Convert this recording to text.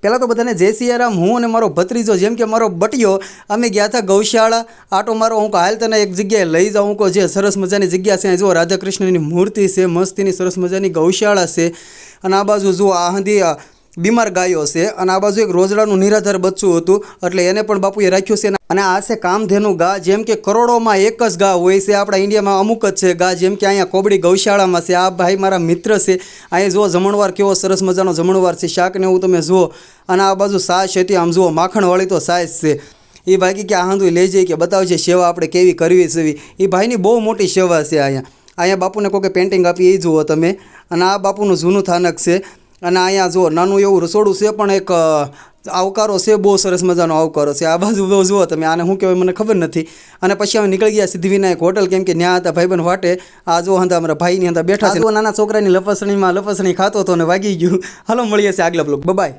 પહેલાં તો બધાને જય સિયારામ। હું અને મારો ભત્રીજો જેમ કે મારો બટિયો અમે ગયા હતા ગૌશાળા આટો મારો। હું હાલ તને એક જગ્યાએ લઈ જાઉં કહો જે સરસ મજાની જગ્યા છે। જો રાધાકૃષ્ણની મૂર્તિ છે, મસ્તીની સરસ મજાની ગૌશાળા છે અને આ બાજુ જુઓ આ હંધી બીમાર ગાયો છે અને આ બાજુ એક રોજડાનું નિરાધાર બચ્ચું હતું એટલે એને પણ બાપુએ રાખ્યું છે। અને આ છે કામધેનુ ગા, જેમ કે કરોડોમાં એક જ ગા હોય છે, આપણા ઇન્ડિયામાં અમુક જ છે ગા, જેમ કે અહીંયા કોબડી ગૌશાળામાં છે। આ ભાઈ મારા મિત્ર છે। અહીંયા જુઓ જમણવાર કેવો સરસ મજાનો જમણવાર છે, શાક ને એવું તમે જુઓ। અને આ બાજુ છાશ હતી, આમ જુઓ માખણવાળી તો છાશ છે। એ ભાઈ કે આ હાંધું લઈ જઈએ કે બતાવજે સેવા આપણે કેવી કરવી છે। એ ભાઈની બહુ મોટી સેવા છે। અહીંયા બાપુને કોઈ પેન્ટિંગ આપી એ જુઓ તમે। અને આ બાપુનું જૂનું થાનક છે અને અહીંયા જુઓ નાનું એવું રસોડું છે, પણ એક આવકારો છે, બહુ સરસ મજાનો આવકારો છે। આ બાજુ જુઓ તમે, આને શું કહેવાય મને ખબર નથી। અને પછી અમે નીકળી ગયા સિદ્ધિવિનાયક હોટલ, કેમ કે ત્યાં હતા ભાઈબંધ વાટે। આ જો હંધા અમારા ભાઈની હંધા બેઠા છે, નાના છોકરાની લપસણીમાં લપસણી ખાતો હતો અને વાગી ગયું। હાલો મળીએ છીએ આગલા બ્લોગ, બાય।